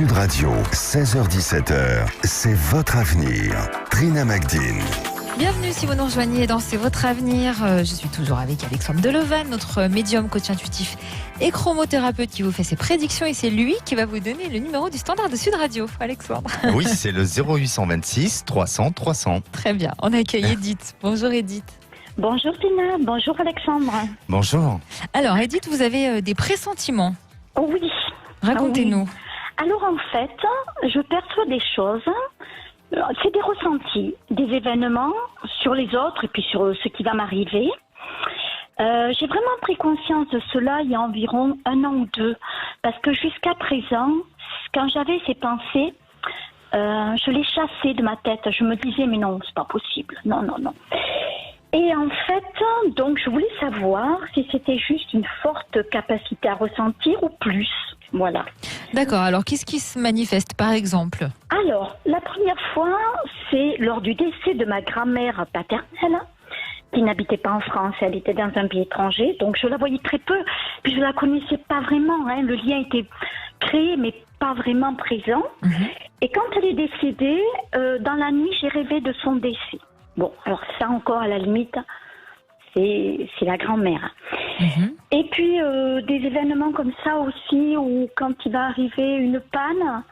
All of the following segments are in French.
Sud Radio, 16h-17h, c'est votre avenir. Trina Magdine. Bienvenue si vous nous rejoignez dans C'est votre avenir. Je suis toujours avec Alexandre Delevan, notre médium, coach intuitif et chromothérapeute qui vous fait ses prédictions. Et c'est lui qui va vous donner le numéro du standard de Sud Radio, Alexandre. Oui, c'est le 0826 300 300. Très bien, on accueille Edith. Bonjour Edith. Bonjour Tina, bonjour Alexandre. Bonjour. Alors Edith, vous avez des pressentiments. Oui. Racontez-nous. Oui. Alors en fait, je perçois des choses, c'est des ressentis, des événements sur les autres et puis sur ce qui va m'arriver. J'ai vraiment pris conscience de cela il y a environ 1 an ou 2, parce que jusqu'à présent, quand j'avais ces pensées, je les chassais de ma tête. Je me disais mais non, c'est pas possible, non. Et en fait, donc je voulais savoir si c'était juste une forte capacité à ressentir ou plus. Voilà. D'accord, alors qu'est-ce qui se manifeste par exemple ? Alors, la première fois, c'est lors du décès de ma grand-mère paternelle, qui n'habitait pas en France, elle était dans un pays étranger, donc je la voyais très peu, puis je la connaissais pas vraiment, le lien était créé mais pas vraiment présent. Et quand elle est décédée, dans la nuit, j'ai rêvé de son décès. Bon, alors ça encore, à la limite, c'est la grand-mère. Et puis, des événements comme ça aussi, où quand il va arriver une panne,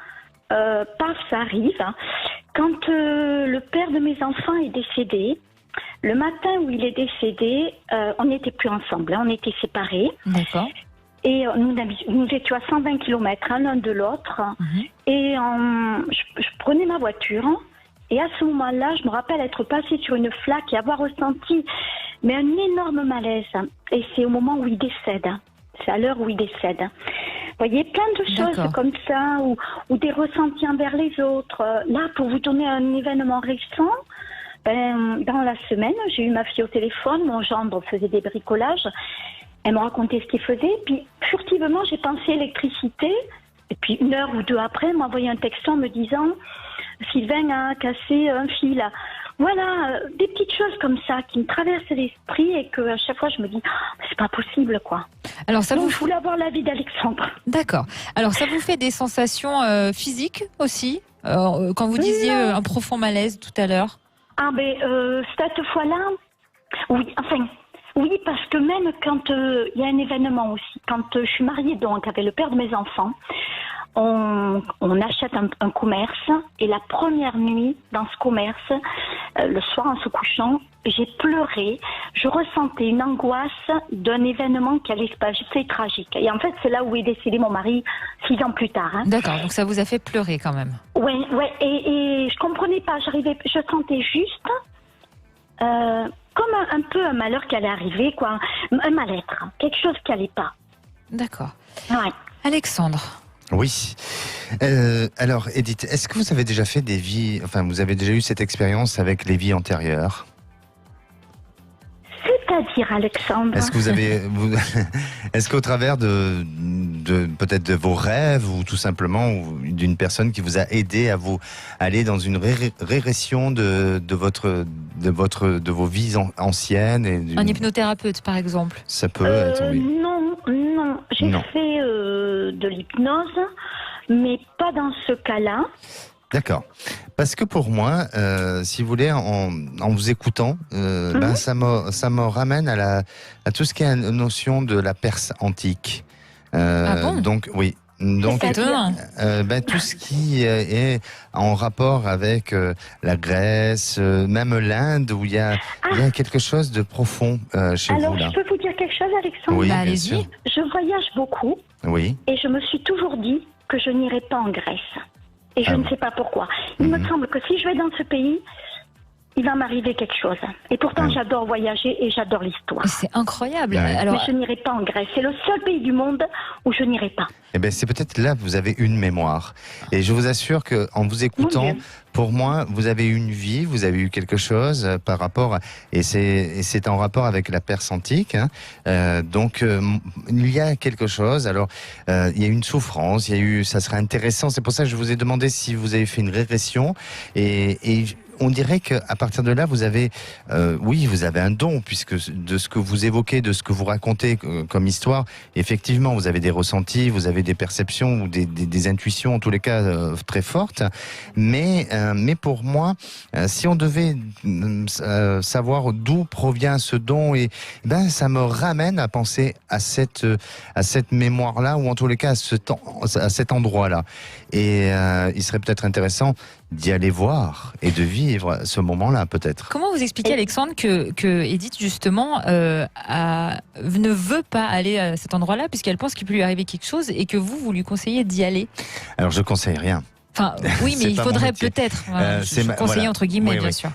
paf, ça arrive. Quand le père de mes enfants est décédé, le matin où il est décédé, on n'était plus ensemble, on était séparés. D'accord. Et nous étions à 120 km l'un de l'autre. Et je prenais ma voiture. Et à ce moment-là, je me rappelle être passée sur une flaque et avoir ressenti un énorme malaise. Et c'est au moment où il décède. C'est à l'heure où il décède. Vous voyez, plein de choses comme ça, ou des ressentis envers les autres. Là, pour vous donner un événement récent, dans la semaine, j'ai eu ma fille au téléphone, mon gendre faisait des bricolages. Elle me racontait ce qu'il faisait. Puis, furtivement, j'ai pensé électricité. Et puis, 1 heure ou 2 après, elle m'a envoyé un texto en me disant... Sylvain a cassé un fil. Voilà, des petites choses comme ça qui me traversent l'esprit et que à chaque fois je me dis c'est pas possible quoi. Alors ça je voulais avoir l'avis d'Alexandre. D'accord. Alors ça vous fait des sensations physiques aussi quand vous disiez un profond malaise tout à l'heure. Ah cette fois-là, oui, parce que même quand il y a un événement aussi, quand je suis mariée donc avec le père de mes enfants, on achète un commerce et la première nuit dans ce commerce, le soir en se couchant, j'ai pleuré. Je ressentais une angoisse d'un événement qui allait se passer. C'est tragique. Et en fait, c'est là où est décédé mon mari 6 ans plus tard. D'accord, donc ça vous a fait pleurer quand même. Ouais. Et je comprenais pas. Je sentais juste comme un peu un malheur qui allait arriver, quoi. Un mal-être, quelque chose qui allait pas. D'accord. Ouais. Alexandre. Oui. Alors, Edith, est-ce que vous avez déjà fait des vies... Enfin, vous avez déjà eu cette expérience avec les vies antérieures ? C'est-à-dire, Alexandre ? Est-ce que vous avez... Est-ce qu'au travers de peut-être de vos rêves ou tout simplement d'une personne qui vous a aidé à vous aller dans une régression de vos vies anciennes Un hypnothérapeute, par exemple ? Ça peut être, oui. Non. J'ai fait de l'hypnose, mais pas dans ce cas-là. D'accord. Parce que pour moi, si vous voulez, en vous écoutant, ça me ramène à tout ce qui est une notion de la Perse antique. Donc, oui. Donc, tout ce qui est en rapport avec la Grèce, même l'Inde, où il y a quelque chose de profond chez vous. Alors, là. je peux vous dire quelque chose, Alexandre ? Oui, bien allez-y. sûr. Je voyage beaucoup. Oui. Et je me suis toujours dit que je n'irai pas en Grèce. Et je ne sais pas pourquoi. Il me semble que si je vais dans ce pays, il va m'arriver quelque chose. Et pourtant, j'adore voyager et j'adore l'histoire. C'est incroyable. Ouais. Alors, mais je n'irai pas en Grèce. C'est le seul pays du monde où je n'irai pas. Eh bien, c'est peut-être là que vous avez une mémoire. Et je vous assure qu'en vous écoutant, pour moi, vous avez eu une vie, vous avez eu quelque chose par rapport... Et c'est en rapport avec la Perse antique. Donc, il y a quelque chose. Alors, il y a une souffrance, ça serait intéressant. C'est pour ça que je vous ai demandé si vous avez fait une régression. Et on dirait qu'à partir de là, vous avez, vous avez un don, puisque de ce que vous évoquez, de ce que vous racontez comme histoire, effectivement, vous avez des ressentis, vous avez des perceptions ou des intuitions, en tous les cas, très fortes. Mais pour moi, si on devait savoir d'où provient ce don, ça me ramène à penser à cette mémoire-là, ou en tous les cas à cet endroit-là. Et il serait peut-être intéressant d'y aller voir et de vivre ce moment-là, peut-être. Comment vous expliquez, Alexandre, que Edith, justement, ne veut pas aller à cet endroit-là, puisqu'elle pense qu'il peut lui arriver quelque chose, et que vous lui conseillez d'y aller? Alors, je conseille rien. Enfin, oui, mais il faudrait peut-être conseiller entre guillemets, bien sûr.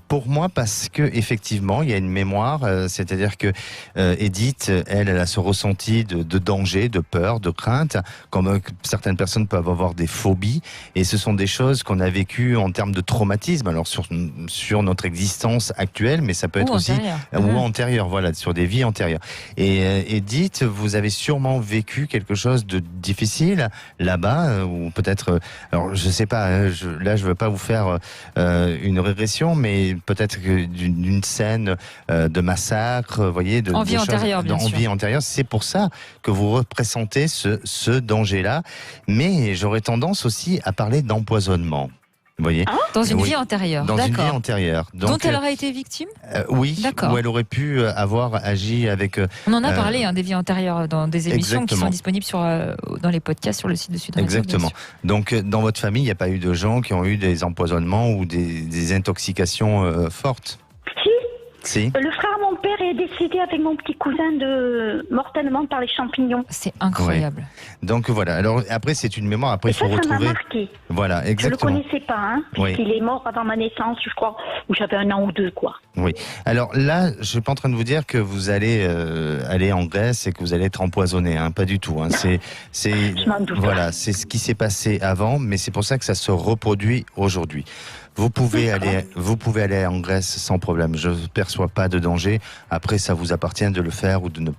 Pour moi, parce que effectivement, il y a une mémoire, c'est-à-dire que Edith, elle a ce ressenti de danger, de peur, de crainte, comme certaines personnes peuvent avoir des phobies, et ce sont des choses qu'on a vécues en termes de traumatisme, alors sur notre existence actuelle, mais ça peut être aussi ou antérieure, voilà, sur des vies antérieures. Et Edith, vous avez sûrement vécu quelque chose de difficile là-bas, ou peut-être. Alors, je sais pas, je veux pas vous faire une régression, mais peut-être d'une scène de massacre, vous voyez, en vie antérieure, bien sûr. En vie antérieure, c'est pour ça que vous représentez ce danger-là. Mais j'aurais tendance aussi à parler d'empoisonnement. Vous voyez, dans une vie antérieure. Dans une vie antérieure. Donc, dont elle aurait été victime. Oui, où elle aurait pu avoir agi avec. On en a parlé des vies antérieures dans des émissions qui sont disponibles dans les podcasts sur le site de Sud Radio. Exactement. Donc dans votre famille, il n'y a pas eu de gens qui ont eu des empoisonnements ou des intoxications fortes? Si. Le frère de mon père est décédé avec mon petit cousin mortellement par les champignons. C'est incroyable. Oui. Donc voilà. Alors après, c'est une mémoire. Après, il faut retrouver. Ça m'a marqué. Voilà, exactement. Je le connaissais pas, puisqu'il est mort avant ma naissance, je crois, où j'avais 1 an ou 2, quoi. Oui. Alors là, je suis pas en train de vous dire que vous allez aller en Grèce et que vous allez être empoisonné, pas du tout. Je m'en doute. Voilà, c'est ce qui s'est passé avant, mais c'est pour ça que ça se reproduit aujourd'hui. Vous pouvez aller en Grèce sans problème. Je ne perçois pas de danger. Après, ça vous appartient de le faire ou de ne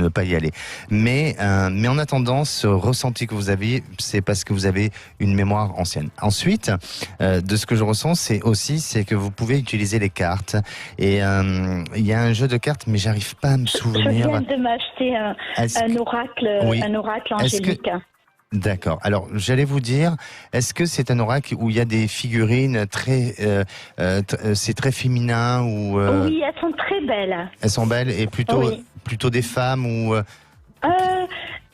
pas y aller. Mais en attendant, ce ressenti que vous avez, c'est parce que vous avez une mémoire ancienne. Ensuite, de ce que je ressens, c'est que vous pouvez utiliser les cartes. Et il y a un jeu de cartes, mais j'arrive pas à me souvenir. Je viens de m'acheter un oracle angélique. D'accord. Alors, j'allais vous dire, est-ce que c'est un oracle où il y a des figurines c'est très féminin ou Oui, elles sont très belles. Elles sont belles et plutôt des femmes ou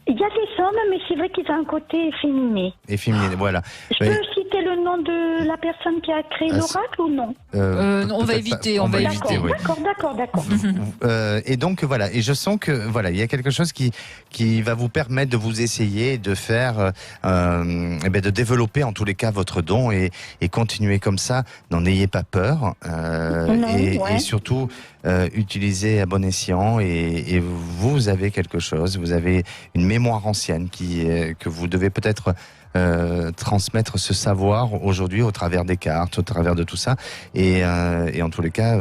Il y a des hommes, mais c'est vrai qu'ils ont un côté efféminé. Efféminé, voilà. Je peux citer le nom de la personne qui a créé l'oracle ou non? On va éviter. Oui. D'accord. Et donc voilà, et je sens que voilà, il y a quelque chose qui va vous permettre de vous essayer, de faire, de développer en tous les cas votre don et continuer comme ça. N'en ayez pas peur et surtout utilisez à bon escient et vous avez quelque chose, vous avez une mémoire ancienne que vous devez peut-être transmettre ce savoir aujourd'hui au travers des cartes, au travers de tout ça et en tous les cas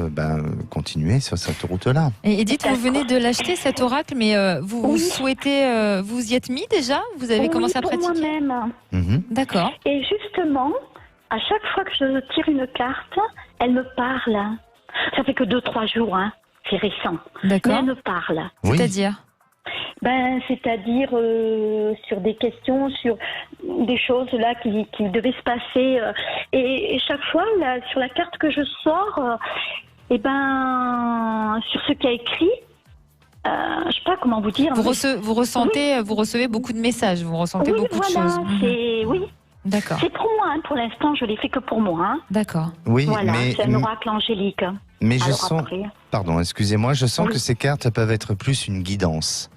continuer sur cette route-là. Et Edith, vous venez de l'acheter cet oracle, mais vous souhaitez, vous y êtes mis déjà? Vous avez commencé à pratiquer? Pour moi-même. D'accord. Et justement, à chaque fois que je tire une carte, elle me parle. Ça fait que 2-3 jours, c'est récent. D'accord. Mais elle me parle. Oui. C'est-à-dire? C'est-à-dire sur des questions, sur des choses là qui devaient se passer. Et chaque fois, là, sur la carte que je sors, sur ce qu'il y a écrit, je sais pas comment vous dire. Vous recevez beaucoup de messages, vous ressentez beaucoup de choses. Oui. D'accord. C'est pour moi, pour l'instant, je l'ai fait que pour moi. D'accord. Oui, voilà, c'est un oracle angélique. Mais je sens, pardon, excusez-moi, je sens que ces cartes peuvent être plus une guidance.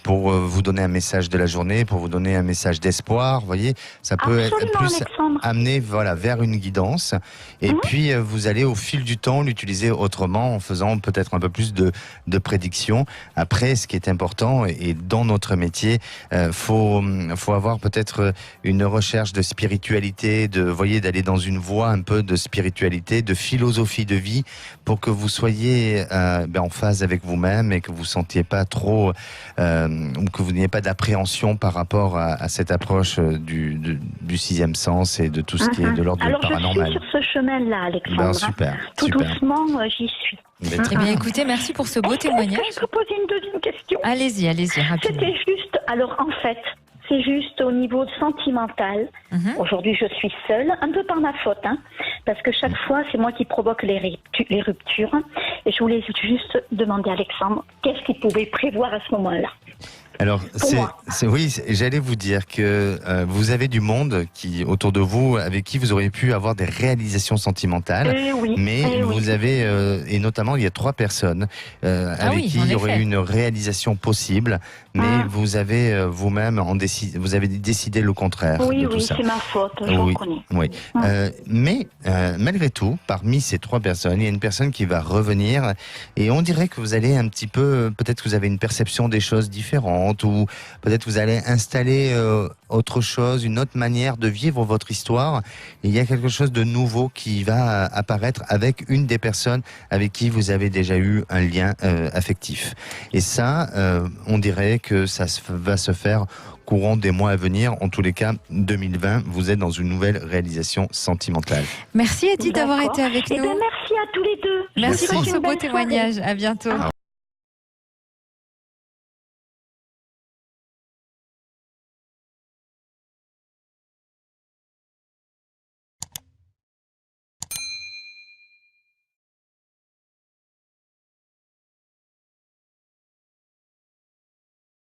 Pour vous donner un message de la journée, pour vous donner un message d'espoir, vous voyez, ça peut être plus amené vers une guidance. Et puis vous allez au fil du temps l'utiliser autrement en faisant peut-être un peu plus de prédictions. Après, ce qui est important et dans notre métier, faut avoir peut-être une recherche de spiritualité, d'aller dans une voie un peu de spiritualité, de philosophie de vie, pour que vous soyez en phase avec vous-même et que vous ne sentiez pas trop ou que vous n'ayez pas d'appréhension par rapport à cette approche du sixième sens et de tout ce qui est de l'ordre du paranormal. Alors je suis sur ce chemin-là, Alexandre. Ben, super. Tout super. doucement, j'y suis. Eh bien, écoutez, merci pour ce beau témoignage. Est-ce que je peux poser une deuxième question? Allez-y, rapidement. C'était juste, alors en fait, c'est juste au niveau sentimental. Aujourd'hui, je suis seule, un peu par ma faute, parce que chaque fois, c'est moi qui provoque les ruptures. Et je voulais juste demander à Alexandre, qu'est-ce qu'il pouvait prévoir à ce moment-là? Alors, oui, j'allais vous dire que vous avez du monde autour de vous avec qui vous auriez pu avoir des réalisations sentimentales, vous avez, et notamment il y a 3 personnes avec qui il y aurait eu une réalisation possible, mais vous avez vous-même vous avez décidé le contraire. Oui, tout ça. C'est ma faute, je reconnais. Oui. Mais malgré tout, parmi ces 3 personnes, il y a une personne qui va revenir et on dirait que vous allez un petit peu, peut-être que vous avez une perception des choses différentes, ou peut-être vous allez installer autre chose, une autre manière de vivre votre histoire. Et il y a quelque chose de nouveau qui va apparaître avec une des personnes avec qui vous avez déjà eu un lien affectif. Et ça, on dirait que ça va se faire courant des mois à venir. En tous les cas, 2020, vous êtes dans une nouvelle réalisation sentimentale. Merci Edith d'avoir été avec nous. Merci à tous les deux. Merci pour ce beau témoignage. À bientôt.